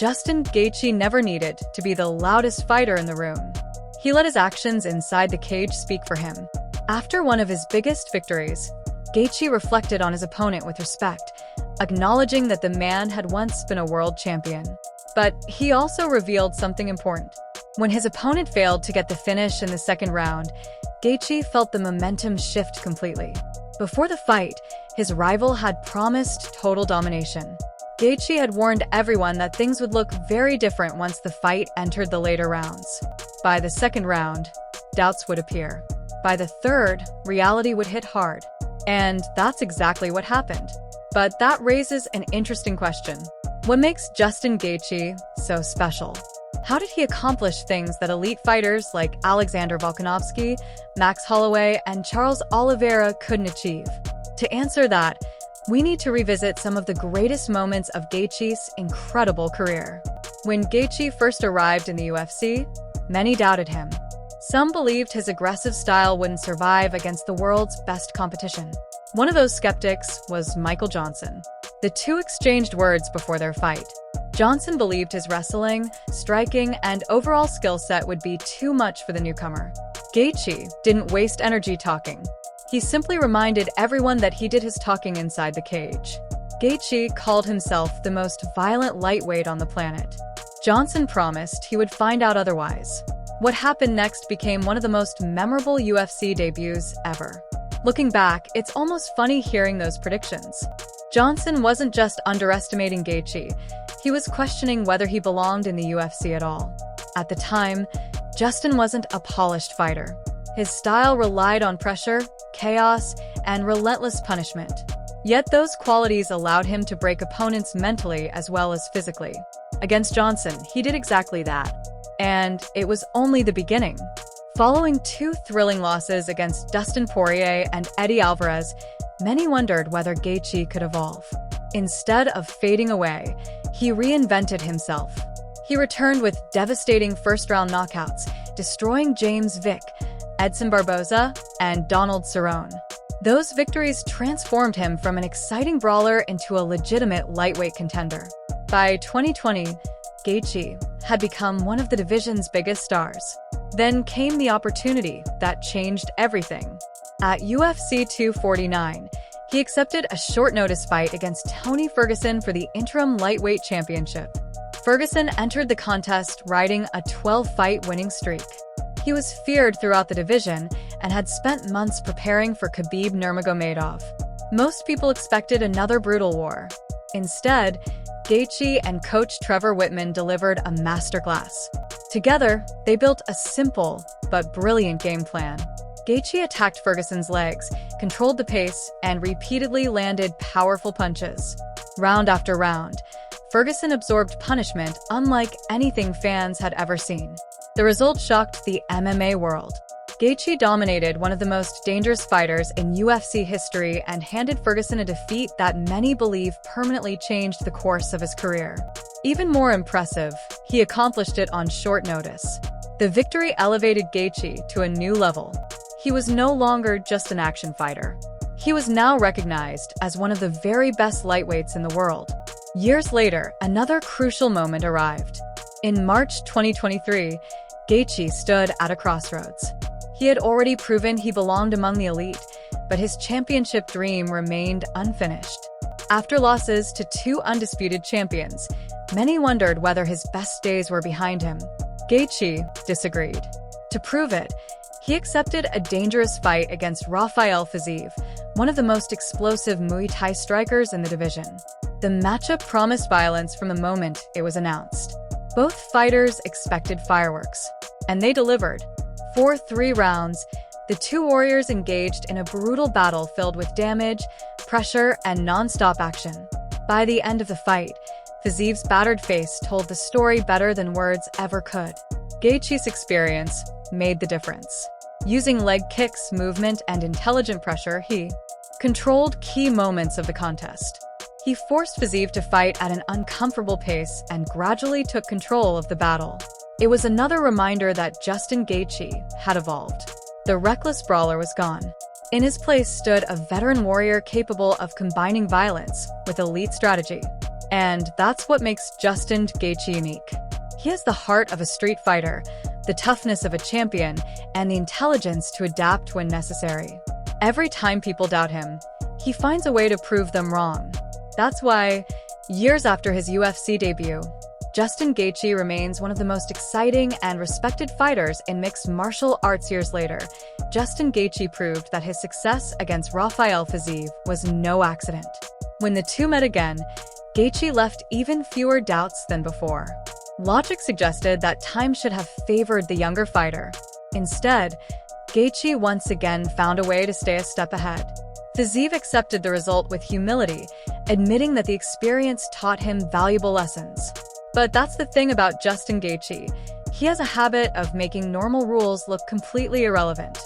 Justin Gaethje never needed to be the loudest fighter in the room. He let his actions inside the cage speak for him. After one of his biggest victories, Gaethje reflected on his opponent with respect, acknowledging that the man had once been a world champion. But he also revealed something important. When his opponent failed to get the finish in the second round, Gaethje felt the momentum shift completely. Before the fight, his rival had promised total domination. Gaethje had warned everyone that things would look very different once the fight entered the later rounds. By the second round, doubts would appear. By the third, reality would hit hard. And that's exactly what happened. But that raises an interesting question. What makes Justin Gaethje so special? How did he accomplish things that elite fighters like Alexander Volkanovski, Max Holloway, and Charles Oliveira couldn't achieve? To answer that, we need to revisit some of the greatest moments of Gaethje's incredible career. When Gaethje first arrived in the UFC, many doubted him. Some believed his aggressive style wouldn't survive against the world's best competition. One of those skeptics was Michael Johnson. The two exchanged words before their fight. Johnson believed his wrestling, striking, and overall skill set would be too much for the newcomer. Gaethje didn't waste energy talking. He simply reminded everyone that he did his talking inside the cage. Gaethje called himself the most violent lightweight on the planet. Johnson promised he would find out otherwise. What happened next became one of the most memorable UFC debuts ever. Looking back, it's almost funny hearing those predictions. Johnson wasn't just underestimating Gaethje, he was questioning whether he belonged in the UFC at all. At the time, Justin wasn't a polished fighter. His style relied on pressure, chaos, and relentless punishment. Yet those qualities allowed him to break opponents mentally as well as physically. Against Johnson, he did exactly that. And it was only the beginning. Following two thrilling losses against Dustin Poirier and Eddie Alvarez, many wondered whether Gaethje could evolve. Instead of fading away, he reinvented himself. He returned with devastating first-round knockouts, destroying James Vick, Edson Barboza, and Donald Cerrone. Those victories transformed him from an exciting brawler into a legitimate lightweight contender. By 2020, Gaethje had become one of the division's biggest stars. Then came the opportunity that changed everything. At UFC 249, he accepted a short-notice fight against Tony Ferguson for the interim lightweight championship. Ferguson entered the contest riding a 12-fight winning streak. He was feared throughout the division and had spent months preparing for Khabib Nurmagomedov. Most people expected another brutal war. Instead, Gaethje and coach Trevor Whitman delivered a masterclass. Together, they built a simple but brilliant game plan. Gaethje attacked Ferguson's legs, controlled the pace, and repeatedly landed powerful punches. Round after round, Ferguson absorbed punishment unlike anything fans had ever seen. The result shocked the MMA world. Gaethje dominated one of the most dangerous fighters in UFC history and handed Ferguson a defeat that many believe permanently changed the course of his career. Even more impressive, he accomplished it on short notice. The victory elevated Gaethje to a new level. He was no longer just an action fighter. He was now recognized as one of the very best lightweights in the world. Years later, another crucial moment arrived. In March 2023, Gaethje stood at a crossroads. He had already proven he belonged among the elite, but his championship dream remained unfinished. After losses to two undisputed champions, many wondered whether his best days were behind him. Gaethje disagreed. To prove it, he accepted a dangerous fight against Rafael Fiziev, one of the most explosive Muay Thai strikers in the division. The matchup promised violence from the moment it was announced. Both fighters expected fireworks, and they delivered. For 3 rounds, the two warriors engaged in a brutal battle filled with damage, pressure, and non-stop action. By the end of the fight, Fiziev's battered face told the story better than words ever could. Gaethje's experience made the difference. Using leg kicks, movement, and intelligent pressure, he controlled key moments of the contest. He forced Fiziev to fight at an uncomfortable pace and gradually took control of the battle. It was another reminder that Justin Gaethje had evolved. The reckless brawler was gone. In his place stood a veteran warrior capable of combining violence with elite strategy. And that's what makes Justin Gaethje unique. He has the heart of a street fighter, the toughness of a champion, and the intelligence to adapt when necessary. Every time people doubt him, he finds a way to prove them wrong. That's why, years after his UFC debut, Justin Gaethje remains one of the most exciting and respected fighters in mixed martial arts. Years later, Justin Gaethje proved that his success against Rafael Fiziev was no accident. When the two met again, Gaethje left even fewer doubts than before. Logic suggested that time should have favored the younger fighter. Instead, Gaethje once again found a way to stay a step ahead. Fiziev accepted the result with humility, admitting that the experience taught him valuable lessons. But that's the thing about Justin Gaethje. He has a habit of making normal rules look completely irrelevant.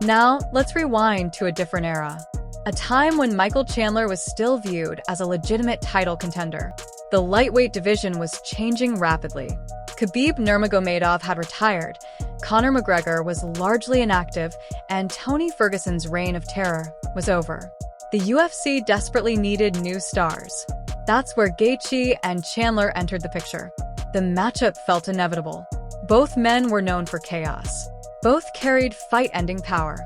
Now, let's rewind to a different era. A time when Michael Chandler was still viewed as a legitimate title contender. The lightweight division was changing rapidly. Khabib Nurmagomedov had retired, Conor McGregor was largely inactive, and Tony Ferguson's reign of terror was over. The UFC desperately needed new stars. That's where Gaethje and Chandler entered the picture. The matchup felt inevitable. Both men were known for chaos. Both carried fight-ending power.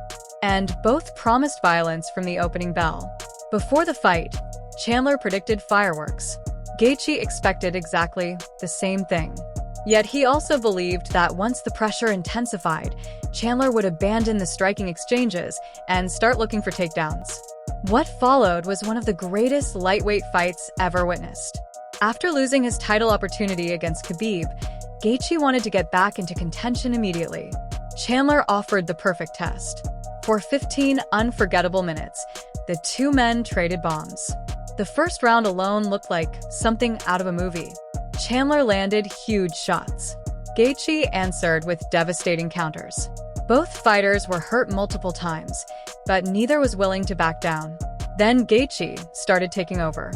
And both promised violence from the opening bell. Before the fight, Chandler predicted fireworks. Gaethje expected exactly the same thing. Yet he also believed that once the pressure intensified, Chandler would abandon the striking exchanges and start looking for takedowns. What followed was one of the greatest lightweight fights ever witnessed. After losing his title opportunity against Khabib, Gaethje wanted to get back into contention immediately. Chandler offered the perfect test. For 15 unforgettable minutes, the two men traded bombs. The first round alone looked like something out of a movie. Chandler landed huge shots. Gaethje answered with devastating counters. Both fighters were hurt multiple times, but neither was willing to back down. Then Gaethje started taking over.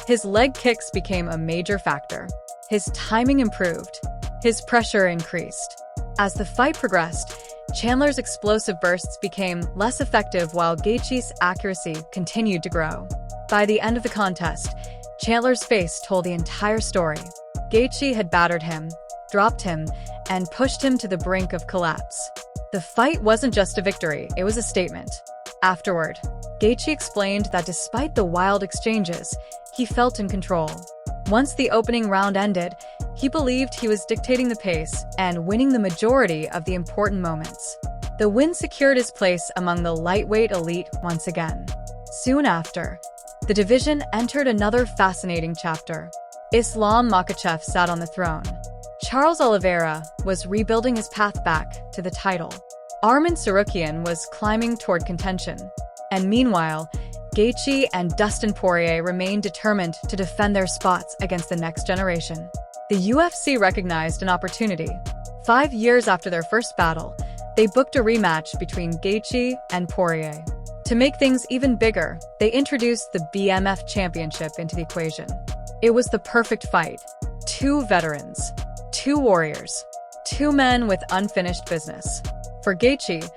His leg kicks became a major factor. His timing improved. His pressure increased. As the fight progressed, Chandler's explosive bursts became less effective while Gaethje's accuracy continued to grow. By the end of the contest, Chandler's face told the entire story. Gaethje had battered him, dropped him, and pushed him to the brink of collapse. The fight wasn't just a victory, it was a statement. Afterward, Gaethje explained that despite the wild exchanges, he felt in control. Once the opening round ended, he believed he was dictating the pace and winning the majority of the important moments. The win secured his place among the lightweight elite once again. Soon after, the division entered another fascinating chapter. Islam Makhachev sat on the throne. Charles Oliveira was rebuilding his path back to the title. Arman Tsarukyan was climbing toward contention. And meanwhile, Gaethje and Dustin Poirier remained determined to defend their spots against the next generation. The UFC recognized an opportunity. 5 years after their first battle, they booked a rematch between Gaethje and Poirier. To make things even bigger, they introduced the BMF Championship into the equation. It was the perfect fight. Two veterans, two warriors, two men with unfinished business. For Gaethje,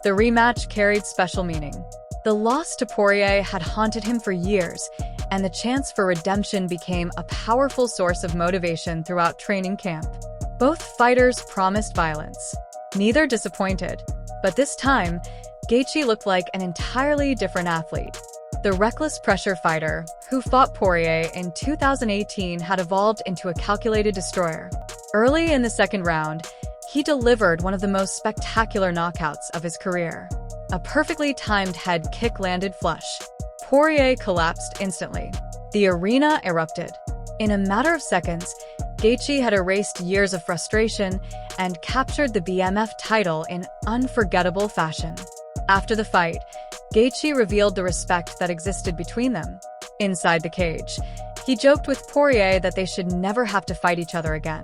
the rematch carried special meaning. The loss to Poirier had haunted him for years, and the chance for redemption became a powerful source of motivation throughout training camp. Both fighters promised violence. Neither disappointed. But this time, Gaethje looked like an entirely different athlete. The reckless pressure fighter, who fought Poirier in 2018, had evolved into a calculated destroyer. Early in the second round, he delivered one of the most spectacular knockouts of his career. A perfectly timed head kick landed flush. Poirier collapsed instantly. The arena erupted. In a matter of seconds, Gaethje had erased years of frustration and captured the BMF title in unforgettable fashion. After the fight, Gaethje revealed the respect that existed between them. Inside the cage, he joked with Poirier that they should never have to fight each other again.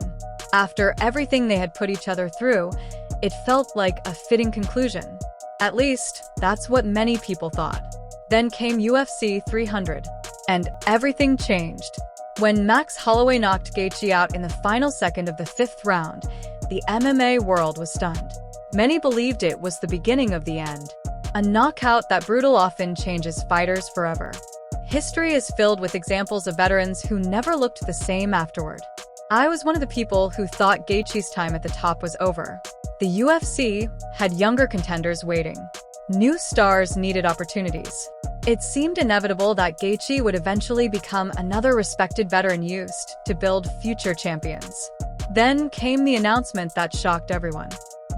After everything they had put each other through, it felt like a fitting conclusion. At least, that's what many people thought. Then came UFC 300, and everything changed. When Max Holloway knocked Gaethje out in the final second of the 5th round, the MMA world was stunned. Many believed it was the beginning of the end. A knockout that brutal often changes fighters forever. History is filled with examples of veterans who never looked the same afterward. I was one of the people who thought Gaethje's time at the top was over. The UFC had younger contenders waiting. New stars needed opportunities. It seemed inevitable that Gaethje would eventually become another respected veteran used to build future champions. Then came the announcement that shocked everyone.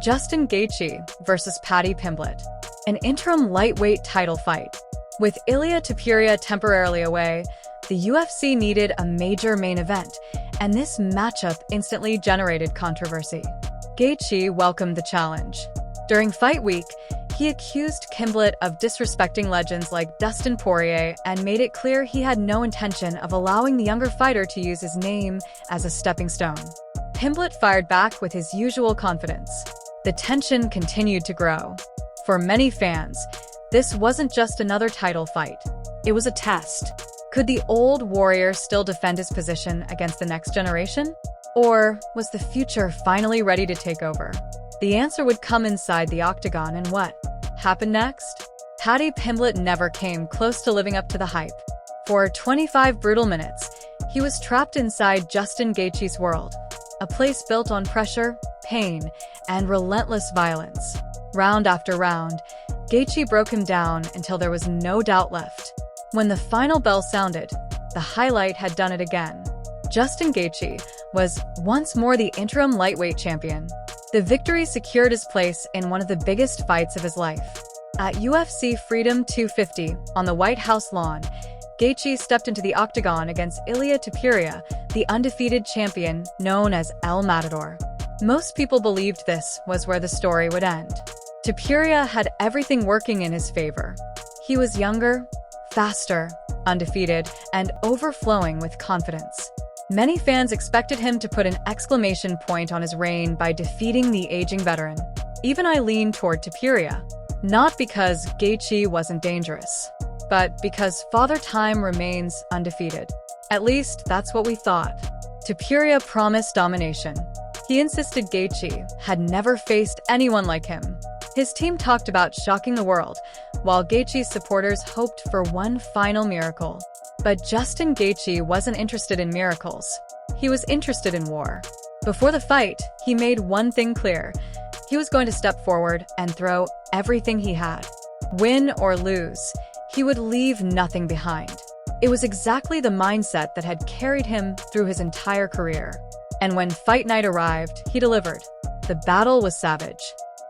Justin Gaethje versus Paddy Pimblett. An interim lightweight title fight. With Ilia Topuria temporarily away, the UFC needed a major main event, and this matchup instantly generated controversy. Gaethje welcomed the challenge. During fight week, he accused Pimblett of disrespecting legends like Dustin Poirier and made it clear he had no intention of allowing the younger fighter to use his name as a stepping stone. Pimblett fired back with his usual confidence. The tension continued to grow. For many fans, this wasn't just another title fight. It was a test. Could the old warrior still defend his position against the next generation? Or was the future finally ready to take over? The answer would come inside the Octagon, and what happened next? Paddy Pimblett never came close to living up to the hype. For 25 brutal minutes, he was trapped inside Justin Gaethje's world, a place built on pressure, pain, and relentless violence. Round after round, Gaethje broke him down until there was no doubt left. When the final bell sounded, the highlight had done it again. Justin Gaethje was once more the interim lightweight champion. The victory secured his place in one of the biggest fights of his life. At UFC Freedom 250 on the White House lawn, Gaethje stepped into the Octagon against Ilia Topuria, the undefeated champion known as El Matador. Most people believed this was where the story would end. Topuria had everything working in his favor. He was younger, faster, undefeated, and overflowing with confidence. Many fans expected him to put an exclamation point on his reign by defeating the aging veteran. Even I leaned toward Topuria, not because Gaethje wasn't dangerous, but because Father Time remains undefeated. At least, that's what we thought. Topuria promised domination. He insisted Gaethje had never faced anyone like him. His team talked about shocking the world, while Gaethje's supporters hoped for one final miracle. But Justin Gaethje wasn't interested in miracles. He was interested in war. Before the fight, he made one thing clear. He was going to step forward and throw everything he had. Win or lose, he would leave nothing behind. It was exactly the mindset that had carried him through his entire career. And when fight night arrived, he delivered. The battle was savage.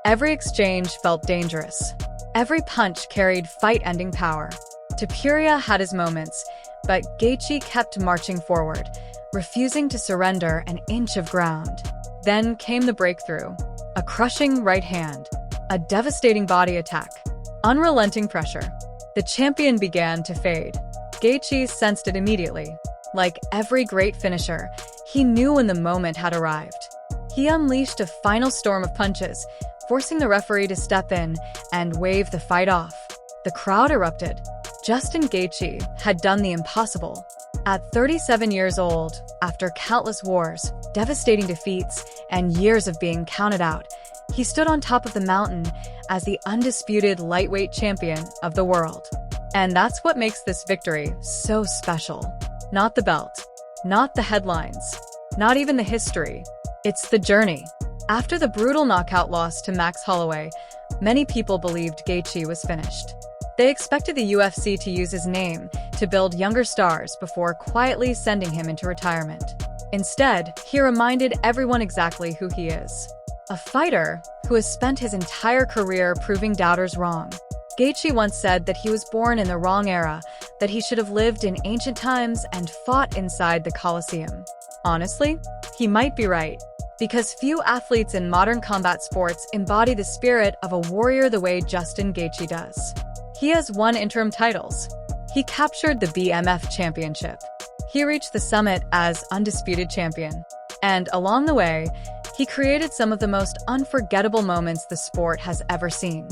Every exchange felt dangerous. Every punch carried fight-ending power. Topuria had his moments, but Gaethje kept marching forward, refusing to surrender an inch of ground. Then came the breakthrough. A crushing right hand. A devastating body attack. Unrelenting pressure. The champion began to fade. Gaethje sensed it immediately. Like every great finisher, he knew when the moment had arrived. He unleashed a final storm of punches, forcing the referee to step in and wave the fight off. The crowd erupted. Justin Gaethje had done the impossible. At 37 years old, after countless wars, devastating defeats, and years of being counted out, he stood on top of the mountain as the undisputed lightweight champion of the world. And that's what makes this victory so special. Not the belt, not the headlines, not even the history. It's the journey. After the brutal knockout loss to Max Holloway, many people believed Gaethje was finished. They expected the UFC to use his name to build younger stars before quietly sending him into retirement. Instead, he reminded everyone exactly who he is. A fighter who has spent his entire career proving doubters wrong. Gaethje once said that he was born in the wrong era, that he should have lived in ancient times and fought inside the Colosseum. Honestly, he might be right. Because few athletes in modern combat sports embody the spirit of a warrior the way Justin Gaethje does. He has won interim titles. He captured the BMF championship. He reached the summit as undisputed champion. And along the way, he created some of the most unforgettable moments the sport has ever seen.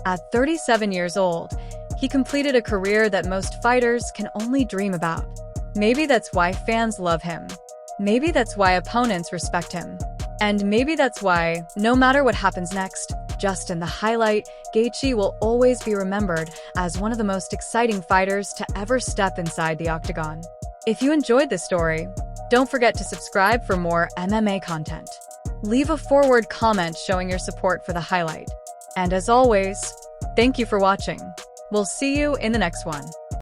At 37 years old, he completed a career that most fighters can only dream about. Maybe that's why fans love him. Maybe that's why opponents respect him. And maybe that's why, no matter what happens next, Justin the highlight, Gaethje will always be remembered as one of the most exciting fighters to ever step inside the octagon. If you enjoyed this story, don't forget to subscribe for more MMA content. Leave a forward comment showing your support for the highlight. And as always, thank you for watching. We'll see you in the next one.